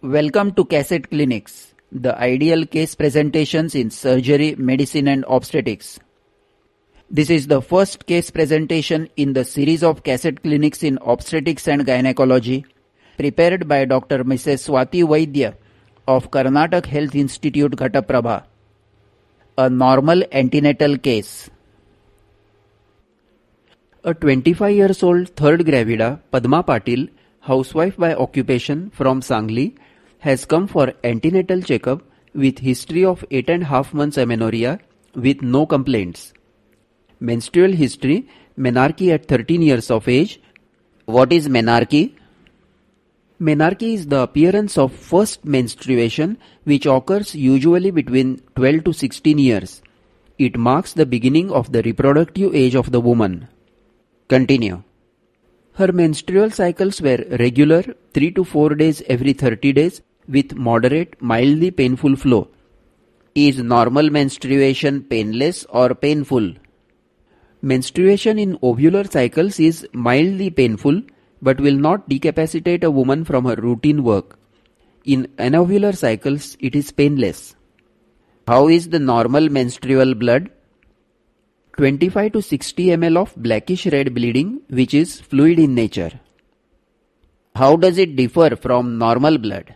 Welcome to Cassette Clinics, the ideal case presentations in surgery, medicine and obstetrics. This is the first case presentation in the series of cassette clinics in obstetrics and gynecology, prepared by Dr. Mrs. Swati Vaidya of Karnataka Health Institute, Ghataprabha. A normal antenatal case. A 25 years old third gravida, Padma Patil, housewife by occupation from Sangli, has come for antenatal checkup with history of 8.5 months amenorrhea with no complaints. Menstrual history, menarche at 13 years of age. What is menarche? Menarche is the appearance of first menstruation which occurs usually between 12 to 16 years. It marks the beginning of the reproductive age of the woman. Continue. Her menstrual cycles were regular 3 to 4 days every 30 days with moderate, mildly painful flow. Is normal menstruation painless or painful? Menstruation in ovular cycles is mildly painful but will not decapacitate a woman from her routine work. In anovular cycles, it is painless. How is the normal menstrual blood? 25 to 60 ml of blackish red bleeding which is fluid in nature. How does it differ from normal blood?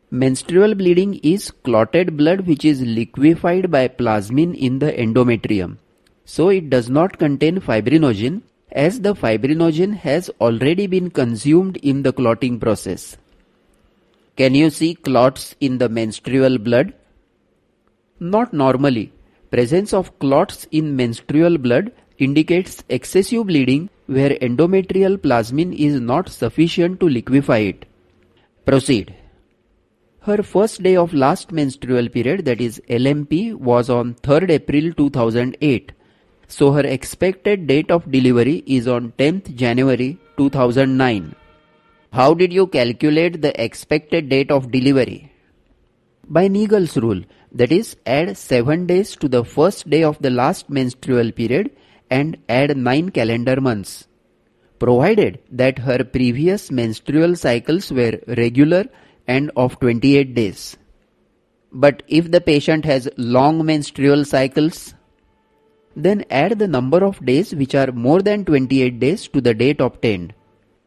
Menstrual bleeding is clotted blood which is liquefied by plasmin in the endometrium. So it does not contain fibrinogen as the fibrinogen has already been consumed in the clotting process. Can you see clots in the menstrual blood? Not normally. Presence of clots in menstrual blood indicates excessive bleeding where endometrial plasmin is not sufficient to liquefy it. Proceed. Her first day of last menstrual period, that is LMP, was on 3rd April 2008. So her expected date of delivery is on 10th January 2009. How did you calculate the expected date of delivery? By Naegele's rule, that is, add 7 days to the first day of the last menstrual period and add 9 calendar months, provided that her previous menstrual cycles were regular and of 28 days. But if the patient has long menstrual cycles, then add the number of days which are more than 28 days to the date obtained.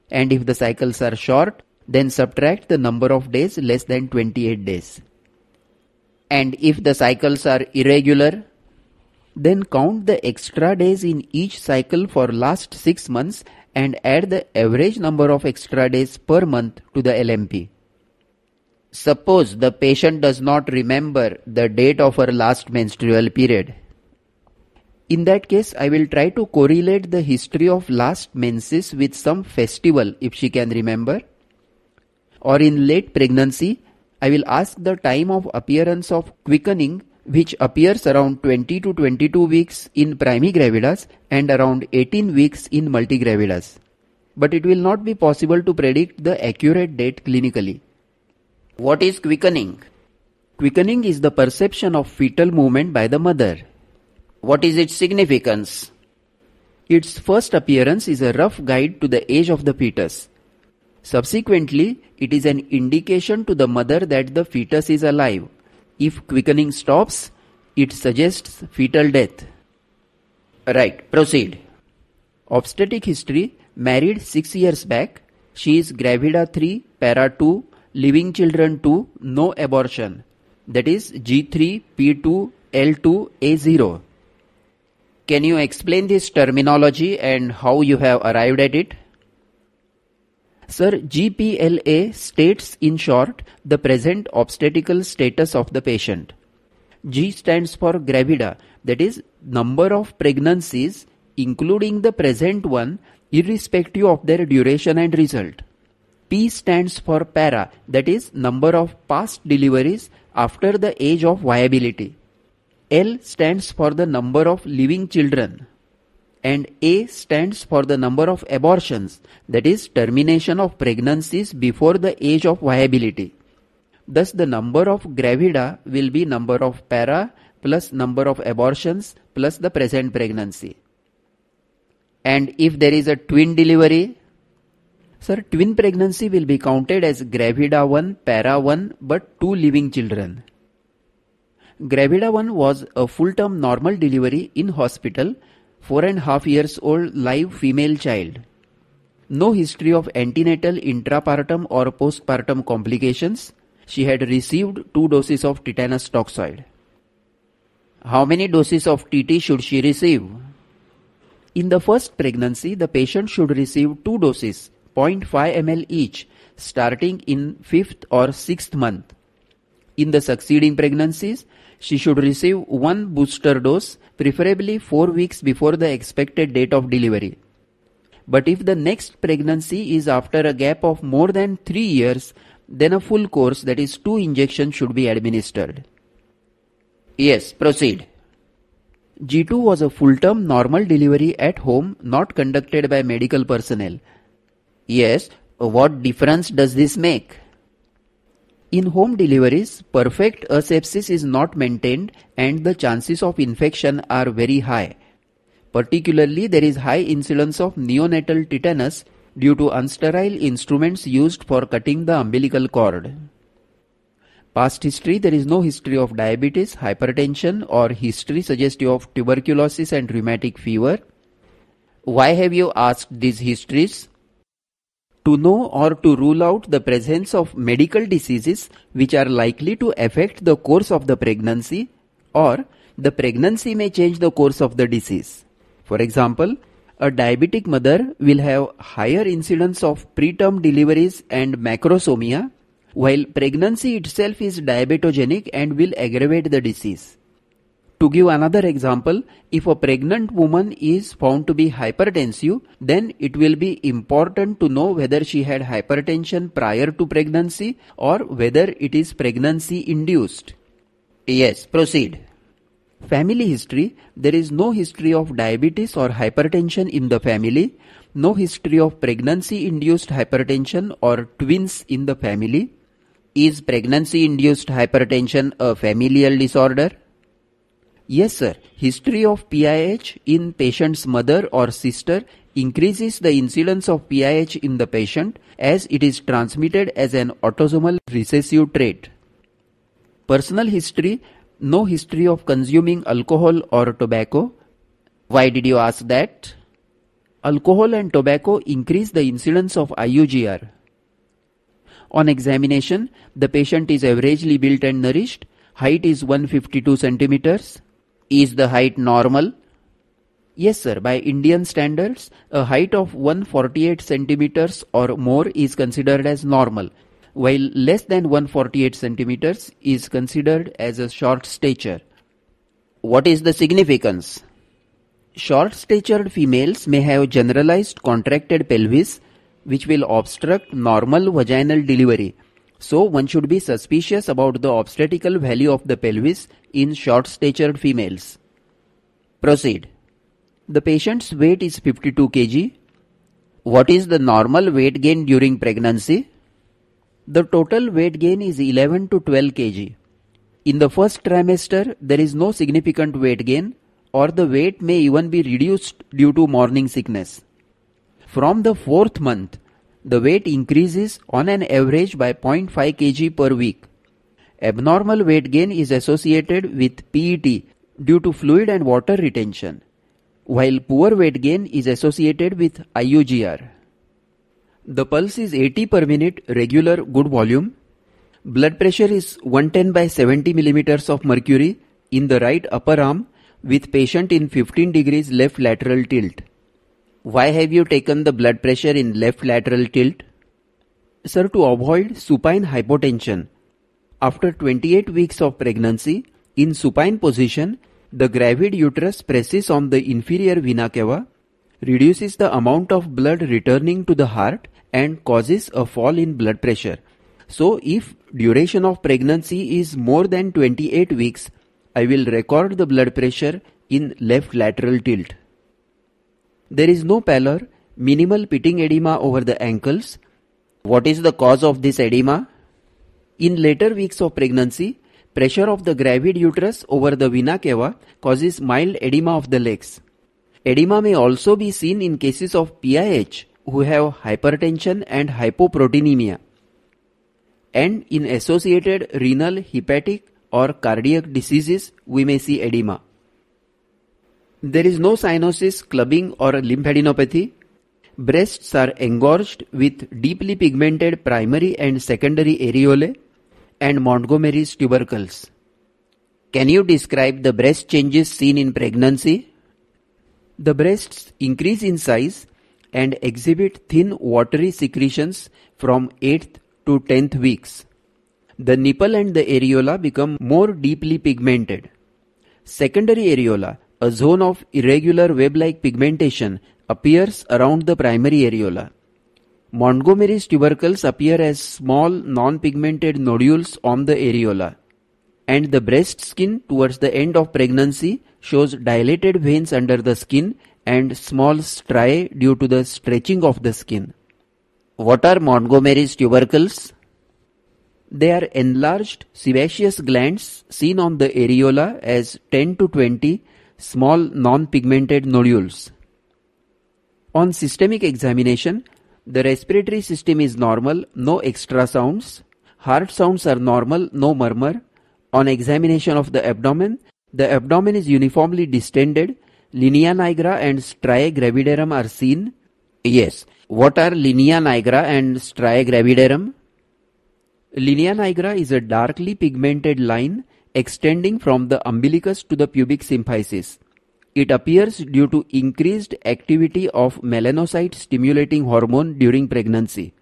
And if the cycles are short, then subtract the number of days less than 28 days. And if the cycles are irregular, then count the extra days in each cycle for last 6 months and add the average number of extra days per month to the LMP. Suppose the patient does not remember the date of her last menstrual period. In that case, I will try to correlate the history of last menses with some festival if she can remember. Or in late pregnancy, I will ask the time of appearance of quickening which appears around 20 to 22 weeks in primigravidas and around 18 weeks in multigravidas. But it will not be possible to predict the accurate date clinically. What is quickening? Quickening is the perception of fetal movement by the mother. What is its significance? Its first appearance is a rough guide to the age of the fetus. Subsequently, it is an indication to the mother that the fetus is alive. If quickening stops, it suggests fetal death. Right, proceed. Obstetric history, married 6 years back. She is gravida 3, para 2, living children 2, no abortion. That is G3, P2, L2, A0. Can you explain this terminology and how you have arrived at it? Sir, GPLA states in short the present obstetrical status of the patient. G stands for gravida, that is number of pregnancies including the present one irrespective of their duration and result. P stands for para, that is number of past deliveries after the age of viability. L stands for the number of living children. And A stands for the number of abortions, that is termination of pregnancies before the age of viability. Thus the number of gravida will be number of para plus number of abortions plus the present pregnancy. And if there is a twin delivery, Sir, twin pregnancy will be counted as Gravida 1, Para 1, but 2 living children. Gravida 1 was a full-term normal delivery in hospital, 4.5 years old live female child. No history of antenatal, intrapartum or postpartum complications. She had received 2 doses of tetanus toxoid. How many doses of TT should she receive? In the first pregnancy, the patient should receive 2 doses, 0.5 ml each, starting in 5th or 6th month. In the succeeding pregnancies, she should receive 1 booster dose, preferably 4 weeks before the expected date of delivery. But if the next pregnancy is after a gap of more than 3 years, then a full course, that is 2 injections, should be administered. Yes, proceed. G2 was a full-term normal delivery at home, not conducted by medical personnel. Yes, what difference does this make? In home deliveries, perfect asepsis is not maintained and the chances of infection are very high. Particularly, there is high incidence of neonatal tetanus due to unsterile instruments used for cutting the umbilical cord. Past history, there is no history of diabetes, hypertension or history suggestive of tuberculosis and rheumatic fever. Why have you asked these histories? To know or to rule out the presence of medical diseases which are likely to affect the course of the pregnancy, or the pregnancy may change the course of the disease. For example, a diabetic mother will have higher incidence of preterm deliveries and macrosomia, while pregnancy itself is diabetogenic and will aggravate the disease. To give another example, if a pregnant woman is found to be hypertensive, then it will be important to know whether she had hypertension prior to pregnancy or whether it is pregnancy induced. Yes, proceed. Family history, there is no history of diabetes or hypertension in the family, no history of pregnancy-induced hypertension or twins in the family. Is pregnancy-induced hypertension a familial disorder? Yes, sir. History of PIH in patient's mother or sister increases the incidence of PIH in the patient as it is transmitted as an autosomal recessive trait. Personal history, no history of consuming alcohol or tobacco. Why did you ask that? Alcohol and tobacco increase the incidence of IUGR. On examination, the patient is averagely built and nourished. Height is 152 centimeters. Is the height normal? Yes, sir. By Indian standards, a height of 148 centimeters or more is considered as normal, while less than 148 centimeters is considered as a short stature. What is the significance? Short-statured females may have generalized contracted pelvis, which will obstruct normal vaginal delivery. So one should be suspicious about the obstetrical value of the pelvis in short-statured females. Proceed. The patient's weight is 52 kg. What is the normal weight gain during pregnancy? The total weight gain is 11 to 12 kg. In the first trimester, there is no significant weight gain, or the weight may even be reduced due to morning sickness. From the 4th month, the weight increases on an average by 0.5 kg per week. Abnormal weight gain is associated with PET due to fluid and water retention, while poor weight gain is associated with IUGR. The pulse is 80 per minute, regular, good volume. Blood pressure is 110 by 70 millimeters of mercury in the right upper arm with patient in 15 degrees left lateral tilt. Why have you taken the blood pressure in left lateral tilt? Sir, to avoid supine hypotension. After 28 weeks of pregnancy, in supine position, the gravid uterus presses on the inferior vena cava, reduces the amount of blood returning to the heart and causes a fall in blood pressure. So, if duration of pregnancy is more than 28 weeks, I will record the blood pressure in left lateral tilt. There is no pallor, minimal pitting edema over the ankles. What is the cause of this edema? In later weeks of pregnancy, pressure of the gravid uterus over the vena cava causes mild edema of the legs. Edema may also be seen in cases of PIH who have hypertension and hypoproteinemia, and in associated renal, hepatic or cardiac diseases we may see edema. There is no cyanosis, clubbing or lymphadenopathy. Breasts are engorged with deeply pigmented primary and secondary areolae and Montgomery's tubercles. Can you describe the breast changes seen in pregnancy? The breasts increase in size and exhibit thin watery secretions from 8th to 10th weeks. The nipple and the areola become more deeply pigmented. Secondary areola, a zone of irregular web-like pigmentation, appears around the primary areola. Montgomery's tubercles appear as small non-pigmented nodules on the areola, and the breast skin towards the end of pregnancy shows dilated veins under the skin and small striae due to the stretching of the skin. What are Montgomery's tubercles? They are enlarged sebaceous glands seen on the areola as 10 to 20 small non-pigmented nodules. On systemic examination, the respiratory system is normal, no extra sounds. Heart sounds are normal, no murmur. On examination of the abdomen is uniformly distended. Linea nigra and striae gravidarum are seen. Yes. What are linea nigra and striae gravidarum? Linea nigra is a darkly pigmented line extending from the umbilicus to the pubic symphysis. It appears due to increased activity of melanocyte stimulating hormone during pregnancy.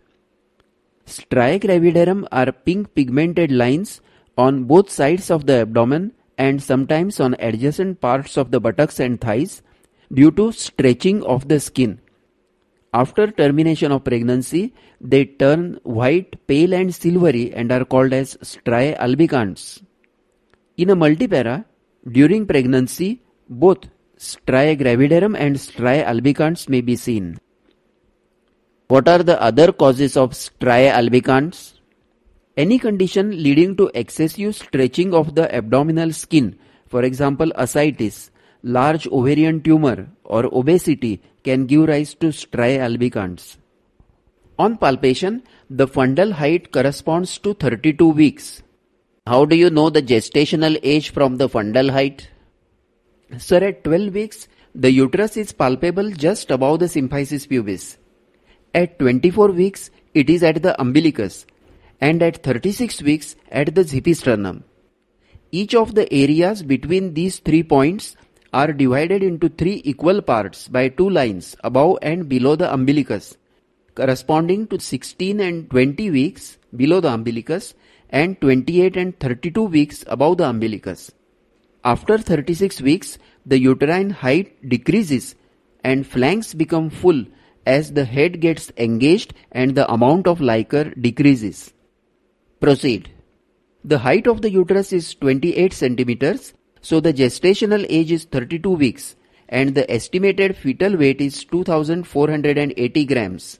Striae gravidarum are pink pigmented lines on both sides of the abdomen and sometimes on adjacent parts of the buttocks and thighs due to stretching of the skin. After termination of pregnancy, they turn white, pale and silvery and are called as striae albicans. In a multipara, during pregnancy, both striae gravidarum and striae albicans may be seen. What are the other causes of striae albicans? Any condition leading to excessive stretching of the abdominal skin, for example ascites, large ovarian tumor or obesity, can give rise to striae albicans. On palpation, the fundal height corresponds to 32 weeks. How do you know the gestational age from the fundal height? Sir, at 12 weeks, the uterus is palpable just above the symphysis pubis. At 24 weeks, it is at the umbilicus, and at 36 weeks at the xipisternum. Each of the areas between these 3 points are divided into 3 equal parts by 2 lines above and below the umbilicus, corresponding to 16 and 20 weeks below the umbilicus and 28 and 32 weeks above the umbilicus. After 36 weeks, the uterine height decreases and flanks become full as the head gets engaged and the amount of liquor decreases. Proceed. The height of the uterus is 28 centimeters, so the gestational age is 32 weeks and the estimated fetal weight is 2480 grams.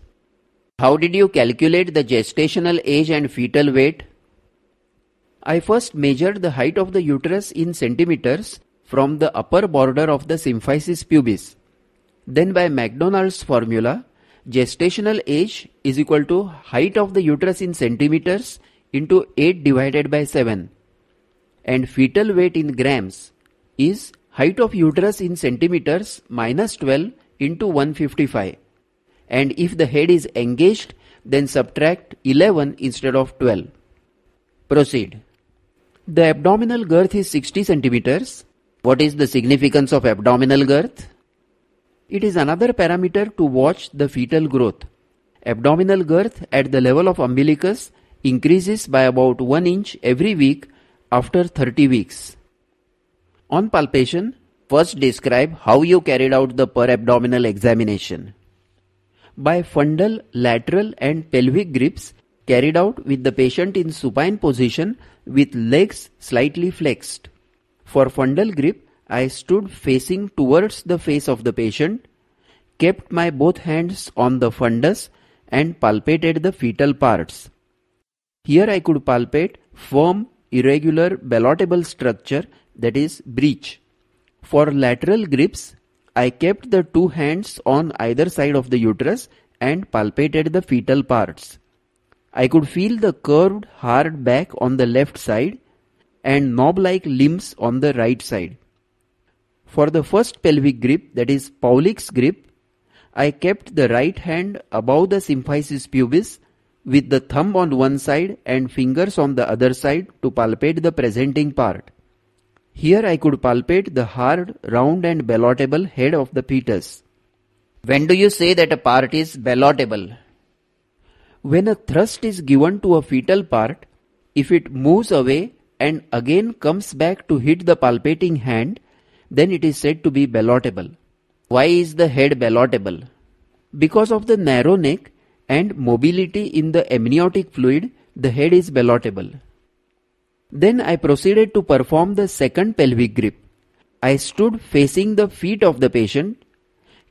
How did you calculate the gestational age and fetal weight? I first measured the height of the uterus in centimeters from the upper border of the symphysis pubis. Then by McDonald's formula, gestational age is equal to height of the uterus in centimeters into 8 divided by 7, and fetal weight in grams is height of uterus in centimeters minus 12 into 155, and if the head is engaged, then subtract 11 instead of 12. Proceed. The abdominal girth is 60 centimeters. What is the significance of abdominal girth? It is another parameter to watch the fetal growth. Abdominal girth at the level of umbilicus increases by about 1 inch every week after 30 weeks. On palpation, first describe how you carried out the per-abdominal examination. By fundal, lateral and pelvic grips carried out with the patient in supine position with legs slightly flexed. For fundal grip, I stood facing towards the face of the patient, kept my both hands on the fundus and palpated the fetal parts. Here I could palpate firm, irregular, ballotable structure, that is breech. For lateral grips, I kept the 2 hands on either side of the uterus and palpated the fetal parts. I could feel the curved, hard back on the left side and knob-like limbs on the right side. For the first pelvic grip, that is Paulick's grip, I kept the right hand above the symphysis pubis with the thumb on one side and fingers on the other side to palpate the presenting part. Here I could palpate the hard, round and ballotable head of the fetus. When do you say that a part is ballotable? When a thrust is given to a fetal part, if it moves away and again comes back to hit the palpating hand, then it is said to be ballotable. Why is the head ballotable? Because of the narrow neck and mobility in the amniotic fluid, the head is ballotable. Then I proceeded to perform the second pelvic grip. I stood facing the feet of the patient,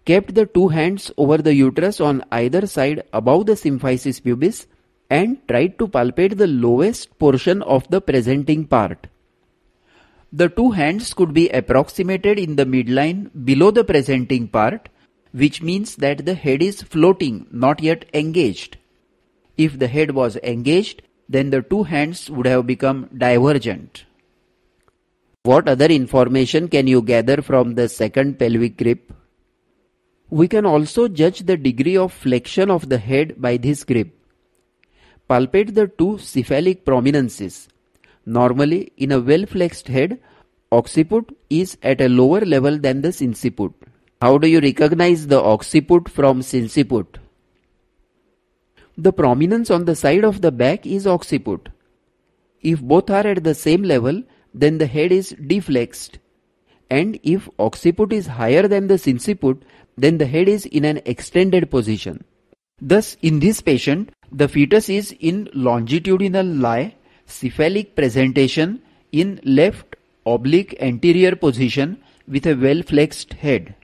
kept the two hands over the uterus on either side above the symphysis pubis and tried to palpate the lowest portion of the presenting part. The two hands could be approximated in the midline below the presenting part, which means that the head is floating, not yet engaged. If the head was engaged, then the two hands would have become divergent. What other information can you gather from the second pelvic grip? We can also judge the degree of flexion of the head by this grip. Palpate the two cephalic prominences. Normally, in a well-flexed head, occiput is at a lower level than the sinciput. How do you recognize the occiput from sinciput? The prominence on the side of the back is occiput. If both are at the same level, then the head is deflexed. And if occiput is higher than the sinciput, then the head is in an extended position. Thus, in this patient, the fetus is in longitudinal lie, cephalic presentation, in left oblique anterior position with a well-flexed head.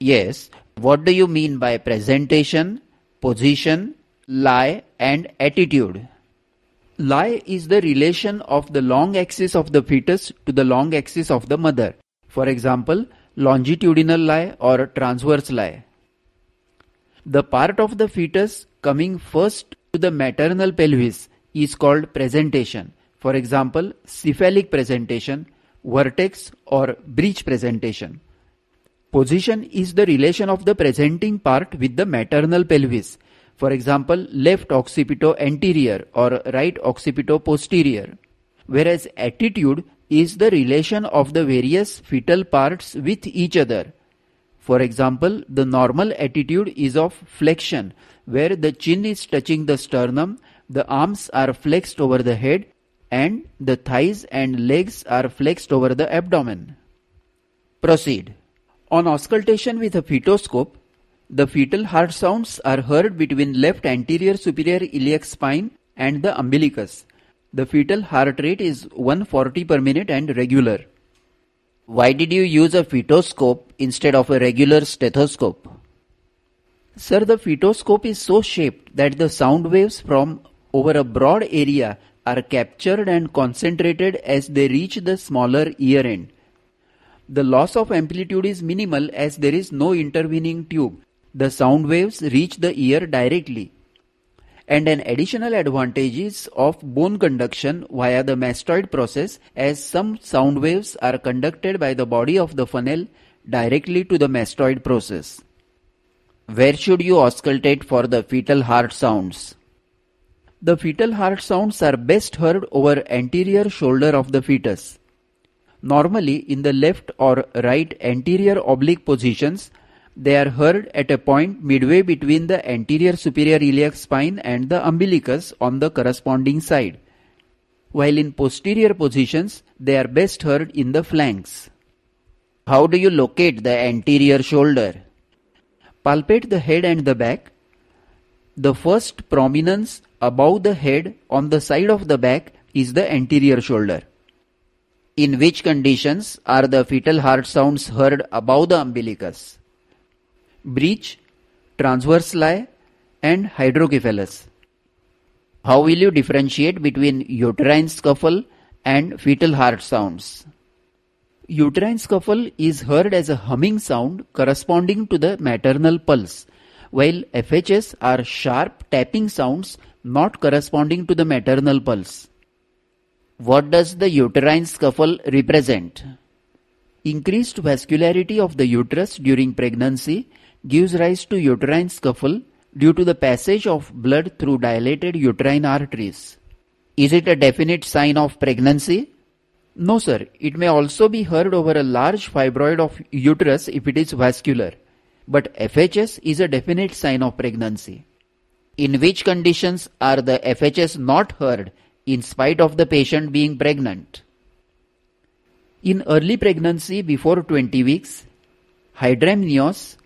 Yes, what do you mean by presentation, position, lie and attitude? Lie is the relation of the long axis of the fetus to the long axis of the mother. For example, longitudinal lie or transverse lie. The part of the fetus coming first to the maternal pelvis is called presentation. For example, cephalic presentation, vertex or breech presentation. Position is the relation of the presenting part with the maternal pelvis. For example, left occipito-anterior or right occipito-posterior. Whereas attitude is the relation of the various fetal parts with each other. For example, the normal attitude is of flexion, where the chin is touching the sternum, the arms are flexed over the head, and the thighs and legs are flexed over the abdomen. Proceed. On auscultation with a fetoscope, the fetal heart sounds are heard between left anterior superior iliac spine and the umbilicus. The fetal heart rate is 140 per minute and regular. Why did you use a fetoscope instead of a regular stethoscope? Sir, the fetoscope is so shaped that the sound waves from over a broad area are captured and concentrated as they reach the smaller ear end. The loss of amplitude is minimal as there is no intervening tube. The sound waves reach the ear directly. And an additional advantage is of bone conduction via the mastoid process, as some sound waves are conducted by the body of the funnel directly to the mastoid process. Where should you auscultate for the fetal heart sounds? The fetal heart sounds are best heard over anterior shoulder of the fetus. Normally, in the left or right anterior oblique positions, they are heard at a point midway between the anterior superior iliac spine and the umbilicus on the corresponding side, while in posterior positions, they are best heard in the flanks. How do you locate the anterior shoulder? Palpate the head and the back. The first prominence above the head on the side of the back is the anterior shoulder. In which conditions are the fetal heart sounds heard above the umbilicus? Breech, transverse lie, and hydrocephalus. How will you differentiate between uterine scuffle and fetal heart sounds? Uterine scuffle is heard as a humming sound corresponding to the maternal pulse, while FHS are sharp tapping sounds not corresponding to the maternal pulse. What does the uterine scuffle represent? Increased vascularity of the uterus during pregnancy gives rise to uterine scuffle due to the passage of blood through dilated uterine arteries. Is it a definite sign of pregnancy? No sir, it may also be heard over a large fibroid of uterus if it is vascular, but FHS is a definite sign of pregnancy. In which conditions are the FHS not heard in spite of the patient being pregnant? In early pregnancy before 20 weeks, hydramnios,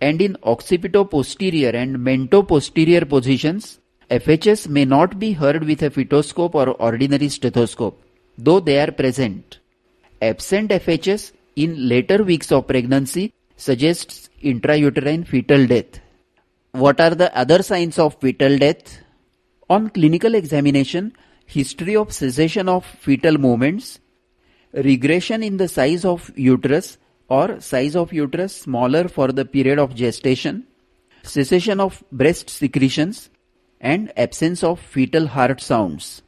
and in occipito-posterior and mento-posterior positions, FHS may not be heard with a fetoscope or ordinary stethoscope, though they are present. Absent FHS in later weeks of pregnancy suggests intrauterine fetal death. What are the other signs of fetal death? On clinical examination, history of cessation of fetal movements, regression in the size of uterus or size of uterus smaller for the period of gestation, cessation of breast secretions, and absence of fetal heart sounds.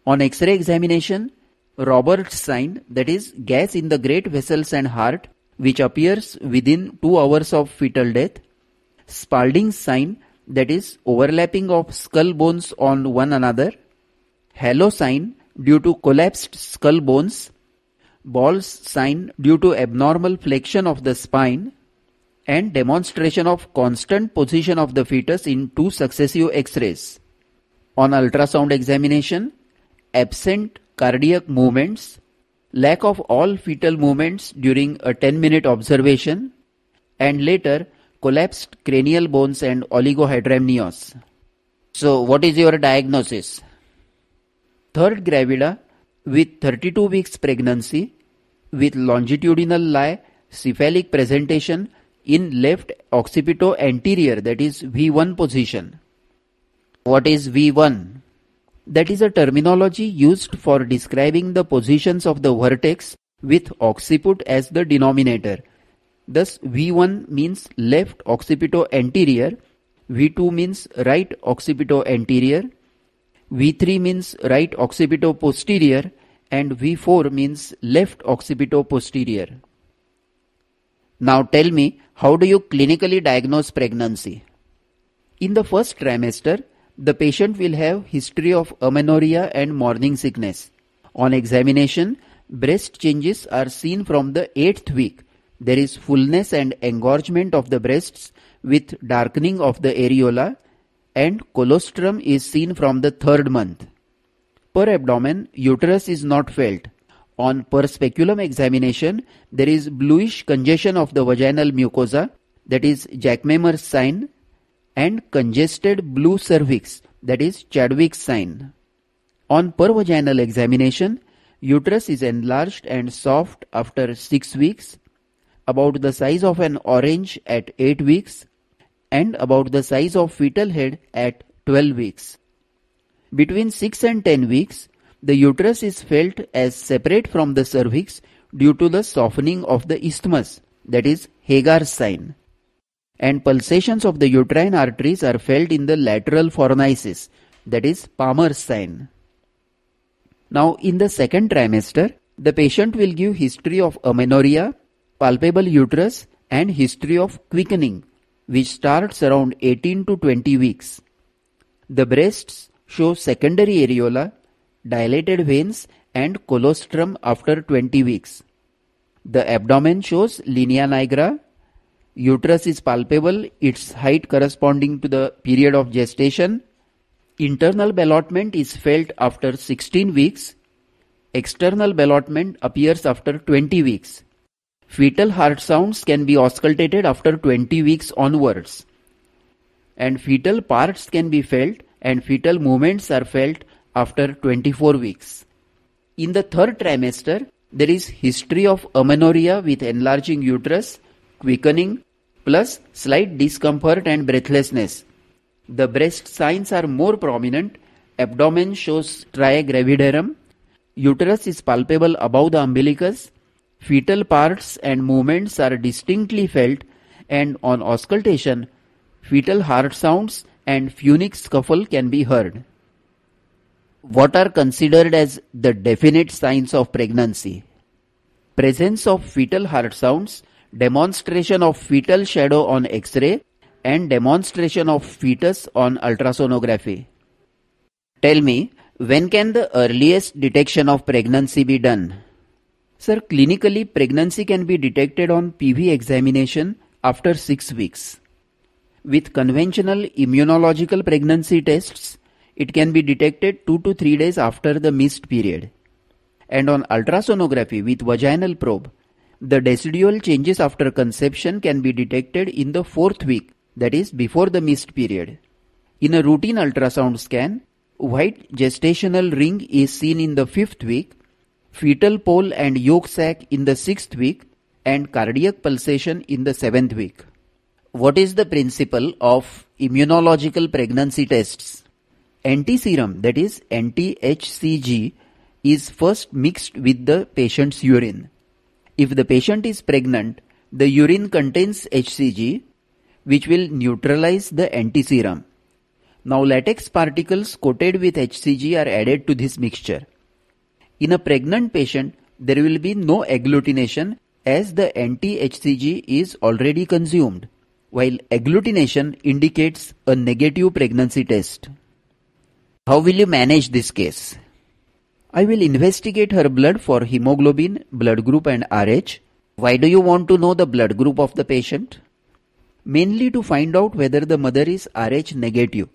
On X-ray examination, Roberts sign, that is gas in the great vessels and heart, which appears within 2 hours of fetal death, Spalding's sign, that is overlapping of skull bones on one another, halo sign due to collapsed skull bones, Ball's sign due to abnormal flexion of the spine, and demonstration of constant position of the fetus in 2 successive X-rays. On ultrasound examination, absent cardiac movements, lack of all fetal movements during a 10-minute observation, and later collapsed cranial bones and oligohydramnios. So what is your diagnosis? Third gravida with 32 weeks pregnancy with longitudinal lie, cephalic presentation in left occipito anterior, that is V1 position. What is V1? That is a terminology used for describing the positions of the vertex with occiput as the denominator. Thus V1 means left occipito anterior, V2 means right occipito anterior, V3 means right occipito posterior, and V4 means left occipito posterior. Now tell me, how do you clinically diagnose pregnancy? In the first trimester, the patient will have history of amenorrhea and morning sickness. On examination, breast changes are seen from the 8th week. There is fullness and engorgement of the breasts with darkening of the areola, and colostrum is seen from the 3rd month. Per abdomen, uterus is not felt. On per speculum examination, there is bluish congestion of the vaginal mucosa, that is Jackmamer's sign, and congested blue cervix, that is Chadwick's sign. On per vaginal examination, uterus is enlarged and soft after 6 weeks, about the size of an orange at 8 weeks, and about the size of fetal head at 12 weeks. Between 6 and 10 weeks, the uterus is felt as separate from the cervix due to the softening of the isthmus, that is Hagar's sign, and pulsations of the uterine arteries are felt in the lateral fornices, that is Palmer's sign. Now in the second trimester, the patient will give history of amenorrhea, palpable uterus, and history of quickening, which starts around 18 to 20 weeks. The breasts show secondary areola, dilated veins, and colostrum after 20 weeks. The abdomen shows linea nigra. Uterus is palpable, its height corresponding to the period of gestation. Internal ballotment is felt after 16 weeks. External ballotment appears after 20 weeks. Fetal heart sounds can be auscultated after 20 weeks onwards. And fetal parts can be felt, and fetal movements are felt after 24 weeks. In the third trimester, there is history of amenorrhea with enlarging uterus, quickening, plus slight discomfort and breathlessness. The breast signs are more prominent. Abdomen shows striae gravidarum. Uterus is palpable above the umbilicus. Fetal parts and movements are distinctly felt, and on auscultation, fetal heart sounds and phonic scuffle can be heard. What are considered as the definite signs of pregnancy? Presence of fetal heart sounds, demonstration of fetal shadow on X-ray, and demonstration of fetus on ultrasonography. Tell me, when can the earliest detection of pregnancy be done? Sir, clinically pregnancy can be detected on PV examination after 6 weeks. With conventional immunological pregnancy tests, it can be detected 2 to 3 days after the missed period. And on ultrasonography with vaginal probe, the decidual changes after conception can be detected in the 4th week, that is before the missed period. In a routine ultrasound scan, white gestational ring is seen in the 5th week, fetal pole and yolk sac in the 6th week, and cardiac pulsation in the 7th week. What is the principle of immunological pregnancy tests? Antiserum, that is anti-HCG, is first mixed with the patient's urine. If the patient is pregnant, the urine contains HCG, which will neutralize the antiserum. Now latex particles coated with HCG are added to this mixture. In a pregnant patient, there will be no agglutination as the anti-HCG is already consumed, while agglutination indicates a negative pregnancy test. How will you manage this case? I will investigate her blood for hemoglobin, blood group and RH. Why do you want to know the blood group of the patient? Mainly to find out whether the mother is RH negative.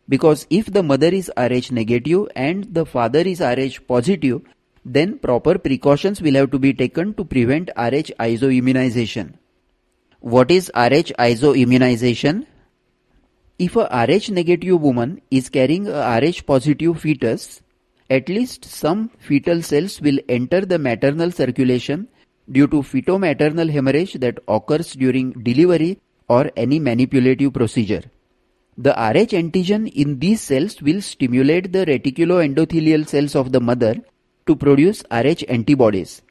Because if the mother is RH negative and the father is RH positive, then proper precautions will have to be taken to prevent RH isoimmunization. What is RH isoimmunization? If a Rh negative woman is carrying a Rh positive fetus, at least some fetal cells will enter the maternal circulation due to feto-maternal hemorrhage that occurs during delivery or any manipulative procedure. The Rh antigen in these cells will stimulate the reticuloendothelial cells of the mother to produce Rh antibodies.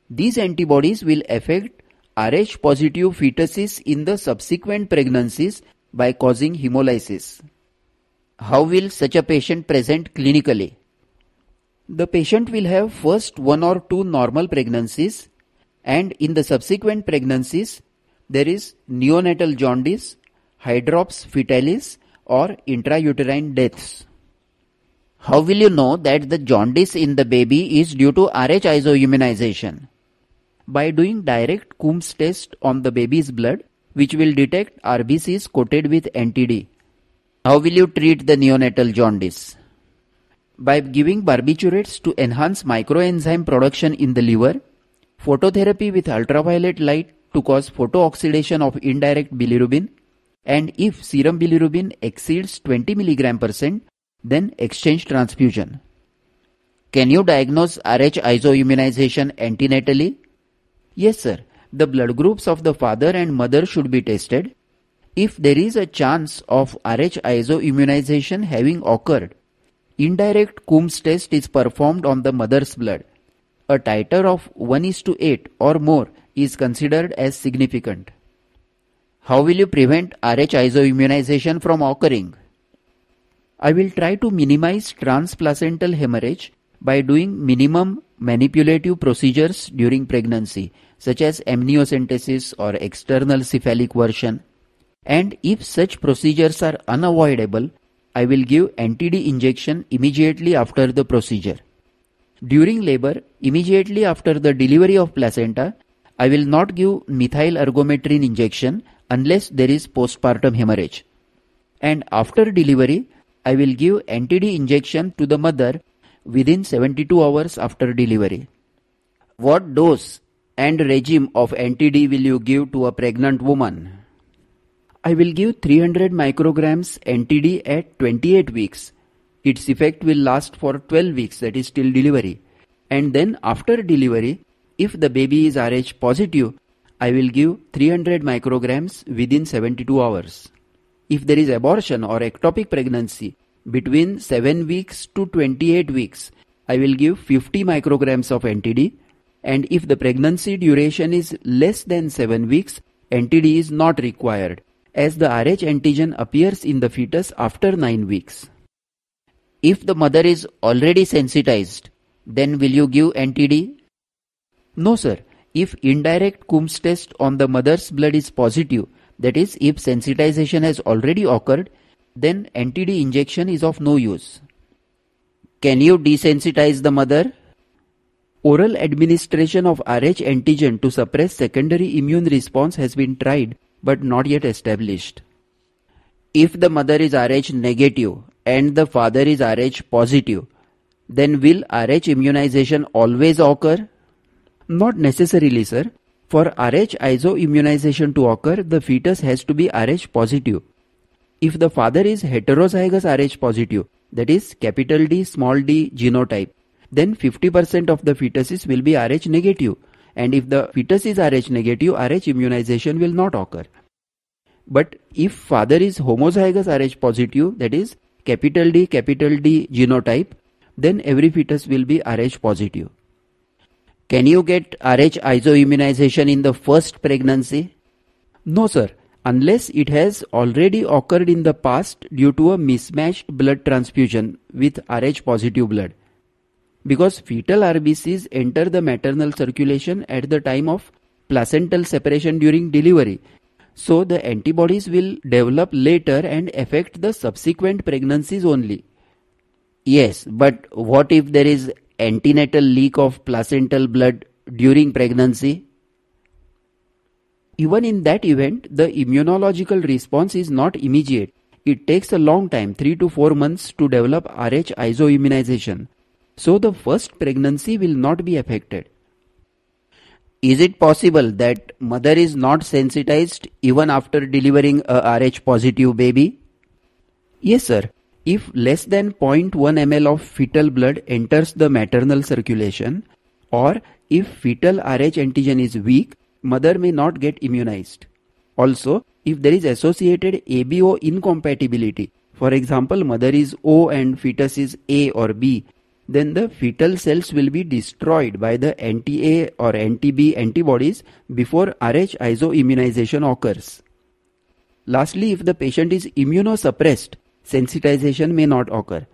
These antibodies will affect Rh positive fetuses in the subsequent pregnancies by causing hemolysis. How will such a patient present clinically? The patient will have first 1 or 2 normal pregnancies, and in the subsequent pregnancies there is neonatal jaundice, hydrops fetalis or intrauterine deaths. How will you know that the jaundice in the baby is due to Rh isoimmunization? By doing direct Coombs test on the baby's blood, which will detect RBCs coated with anti-D. How will you treat the neonatal jaundice? By giving barbiturates to enhance microenzyme production in the liver, phototherapy with ultraviolet light to cause photooxidation of indirect bilirubin, and if serum bilirubin exceeds 20 mg%, then exchange transfusion. Can you diagnose Rh isoimmunization antenatally? Yes, sir. The blood groups of the father and mother should be tested. If there is a chance of Rh isoimmunization having occurred, indirect Coombs test is performed on the mother's blood. A titer of 1:8 or more is considered as significant. How will you prevent Rh isoimmunization from occurring? I will try to minimize transplacental hemorrhage by doing minimum manipulative procedures during pregnancy, such as amniocentesis or external cephalic version. And if such procedures are unavoidable, I will give anti-D injection immediately after the procedure. During labor, immediately after the delivery of placenta, I will not give methyl ergometrin injection unless there is postpartum hemorrhage. And after delivery, I will give anti-D injection to the mother within 72 hours after delivery. What dose and regime of anti-D will you give to a pregnant woman? I will give 300 micrograms anti-D at 28 weeks. Its effect will last for 12 weeks, that is till delivery. And then after delivery, if the baby is Rh positive, I will give 300 micrograms within 72 hours. If there is abortion or ectopic pregnancy between 7 weeks to 28 weeks, I will give 50 micrograms of anti-D. And if the pregnancy duration is less than 7 weeks, anti-D is not required. as the Rh antigen appears in the fetus after 9 weeks. If the mother is already sensitized, then will you give NTD? No sir, if indirect Coombs test on the mother's blood is positive, that is if sensitization has already occurred, then NTD injection is of no use. Can you desensitize the mother? Oral administration of Rh antigen to suppress secondary immune response has been tried but not yet established. If the mother is Rh negative and the father is Rh positive, then will Rh immunization always occur? Not necessarily, sir. For Rh isoimmunization to occur, the fetus has to be Rh positive. If the father is heterozygous Rh positive, that is capital D small d genotype, then 50% of the fetuses will be Rh negative, and if the fetus is Rh negative, Rh immunization will not occur. But if father is homozygous Rh positive, that is capital D genotype, then every fetus will be Rh positive. Can you get Rh isoimmunization in the first pregnancy? No sir, unless it has already occurred in the past due to a mismatched blood transfusion with Rh positive blood. Because fetal RBCs enter the maternal circulation at the time of placental separation during delivery, so the antibodies will develop later and affect the subsequent pregnancies only. Yes, but what if there is antenatal leak of placental blood during pregnancy? Even in that event, the immunological response is not immediate. It takes a long time, 3 to 4 months, to develop Rh isoimmunization. So the first pregnancy will not be affected. Is it possible that mother is not sensitized even after delivering a Rh positive baby? Yes sir. If less than 0.1 ml of fetal blood enters the maternal circulation, or if fetal Rh antigen is weak, mother may not get immunized. Also, if there is associated ABO incompatibility, for example mother is O and fetus is A or B, then the fetal cells will be destroyed by the anti-A or anti-B antibodies before Rh isoimmunization occurs. Lastly, if the patient is immunosuppressed, sensitization may not occur.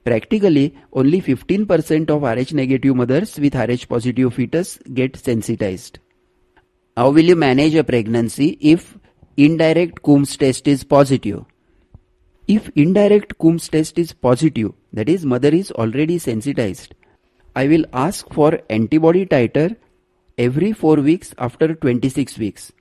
Practically, only 15% of Rh negative mothers with Rh positive fetus get sensitized. How will you manage a pregnancy if indirect Coombs test is positive? If indirect Coombs test is positive, that is mother is already sensitized, I will ask for antibody titer every 4 weeks after 26 weeks.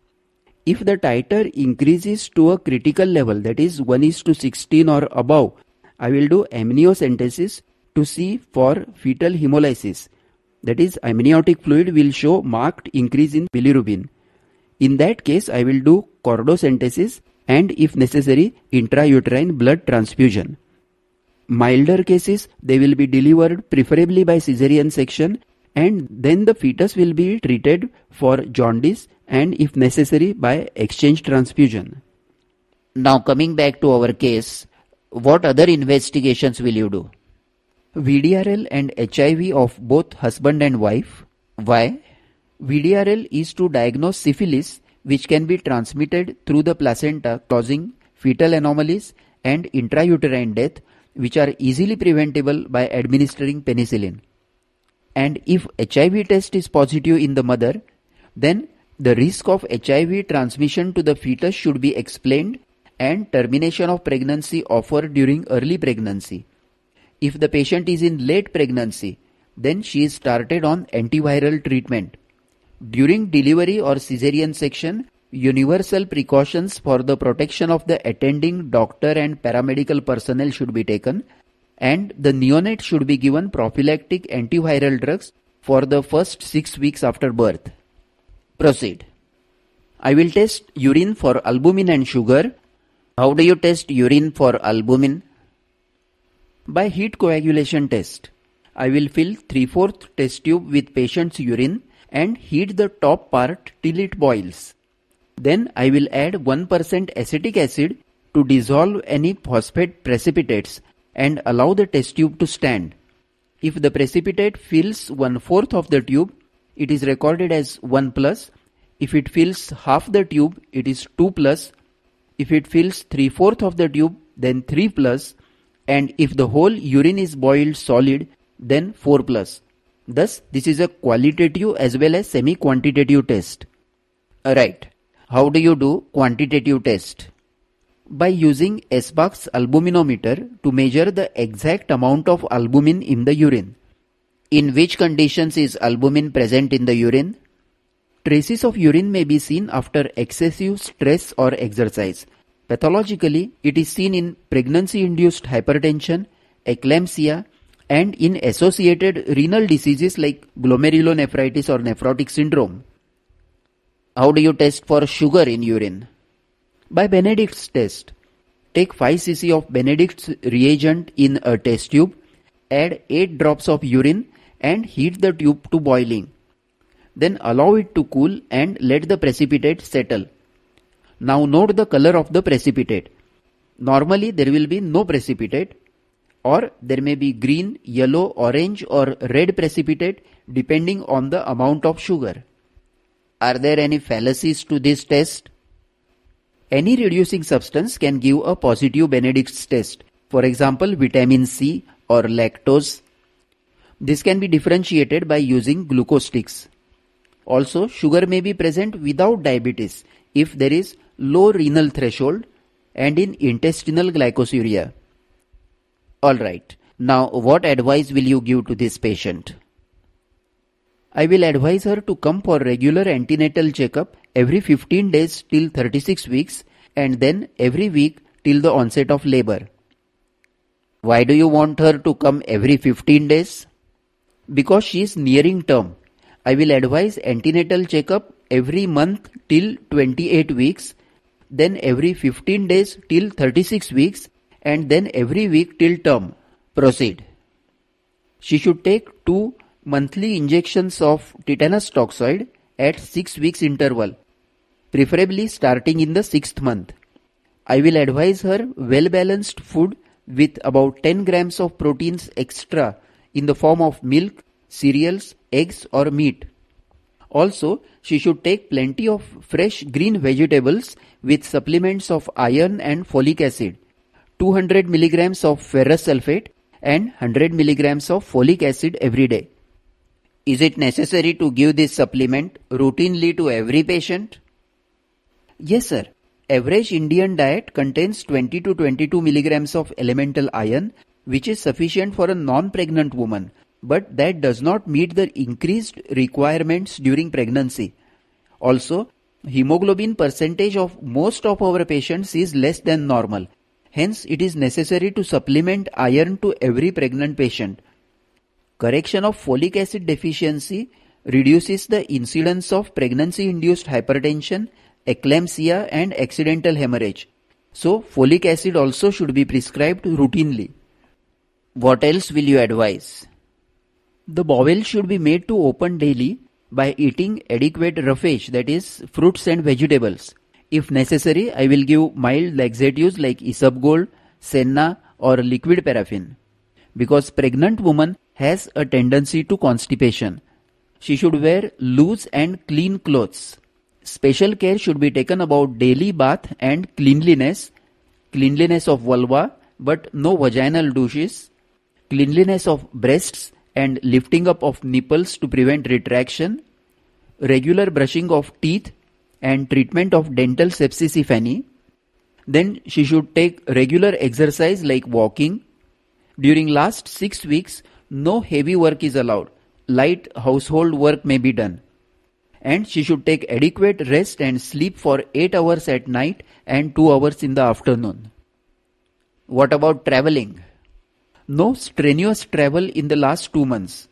If the titer increases to a critical level, that is 1:16 or above, I will do amniocentesis to see for fetal hemolysis. That is amniotic fluid will show marked increase in bilirubin. In that case, I will do chordocentesis and if necessary intrauterine blood transfusion. Milder cases, they will be delivered preferably by caesarean section, and then the fetus will be treated for jaundice and if necessary by exchange transfusion. Now coming back to our case, what other investigations will you do? VDRL and HIV of both husband and wife. Why? VDRL is to diagnose syphilis, which can be transmitted through the placenta, causing fetal anomalies and intrauterine death, which are easily preventable by administering penicillin. And if HIV test is positive in the mother, then the risk of HIV transmission to the fetus should be explained and termination of pregnancy offered during early pregnancy. If the patient is in late pregnancy, then she is started on antiviral treatment. During delivery or caesarean section, universal precautions for the protection of the attending doctor and paramedical personnel should be taken, and the neonate should be given prophylactic antiviral drugs for the first 6 weeks after birth. Proceed. I will test urine for albumin and sugar. How do you test urine for albumin? By heat coagulation test. I will fill 3/4 test tube with patient's urine and heat the top part till it boils. Then I will add 1% acetic acid to dissolve any phosphate precipitates and allow the test tube to stand. If the precipitate fills 1/4 of the tube, it is recorded as 1+. If it fills half the tube, it is 2+. If it fills 3/4 of the tube, then 3 plus, and if the whole urine is boiled solid, then 4 plus. Thus, this is a qualitative as well as semi-quantitative test. Right. How do you do quantitative test? By using Esbach's albuminometer to measure the exact amount of albumin in the urine. In which conditions is albumin present in the urine? Traces of urine may be seen after excessive stress or exercise. Pathologically, it is seen in pregnancy-induced hypertension, eclampsia, and in associated renal diseases like glomerulonephritis or nephrotic syndrome. How do you test for sugar in urine? By Benedict's test. Take 5 cc of Benedict's reagent in a test tube, add 8 drops of urine and heat the tube to boiling. Then allow it to cool and let the precipitate settle. Now note the color of the precipitate. Normally there will be no precipitate, or there may be green, yellow, orange or red precipitate depending on the amount of sugar. Are there any fallacies to this test? Any reducing substance can give a positive Benedict's test. For example, vitamin C or lactose. This can be differentiated by using glucose sticks. Also, sugar may be present without diabetes if there is low renal threshold and in intestinal glycosuria. Alright, now what advice will you give to this patient? I will advise her to come for regular antenatal checkup every 15 days till 36 weeks and then every week till the onset of labor. Why do you want her to come every 15 days? Because she is nearing term. I will advise antenatal checkup every month till 28 weeks, then every 15 days till 36 weeks and then every week till term. Proceed. She should take 2 monthly injections of tetanus toxoid at 6 weeks interval, preferably starting in the 6th month. I will advise her well-balanced food with about 10 grams of proteins extra in the form of milk, cereals, eggs or meat. Also, she should take plenty of fresh green vegetables with supplements of iron and folic acid, 200 milligrams of ferrous sulfate and 100 milligrams of folic acid every day. Is it necessary to give this supplement routinely to every patient? Yes, sir. Average Indian diet contains 20 to 22 milligrams of elemental iron, which is sufficient for a non-pregnant woman, but that does not meet the increased requirements during pregnancy. Also, hemoglobin percentage of most of our patients is less than normal. Hence, it is necessary to supplement iron to every pregnant patient. Correction of folic acid deficiency reduces the incidence of pregnancy-induced hypertension, eclampsia and accidental hemorrhage. So, folic acid also should be prescribed routinely. What else will you advise? The bowel should be made to open daily by eating adequate roughage, that is, fruits and vegetables. If necessary, I will give mild laxatives like isabgol, senna or liquid paraffin. Because pregnant woman has a tendency to constipation. She should wear loose and clean clothes. Special care should be taken about daily bath and cleanliness of vulva but no vaginal douches, cleanliness of breasts and lifting up of nipples to prevent retraction, regular brushing of teeth and treatment of dental sepsis if any. Then she should take regular exercise like walking. During last 6 weeks, no heavy work is allowed. Light household work may be done. And she should take adequate rest and sleep for 8 hours at night and 2 hours in the afternoon. What about traveling? No strenuous travel in the last 2 months.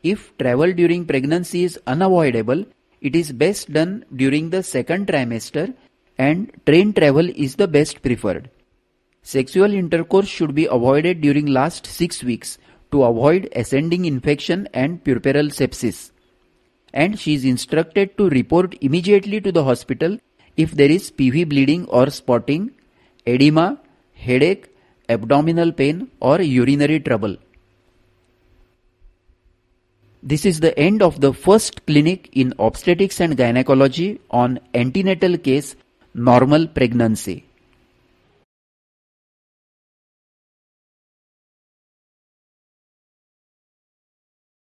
If travel during pregnancy is unavoidable, it is best done during the 2nd trimester and train travel is the best preferred. Sexual intercourse should be avoided during last 6 weeks to avoid ascending infection and puerperal sepsis. And she is instructed to report immediately to the hospital if there is PV bleeding or spotting, edema, headache, abdominal pain or urinary trouble. This is the end of the first clinic in obstetrics and gynecology on antenatal case normal pregnancy.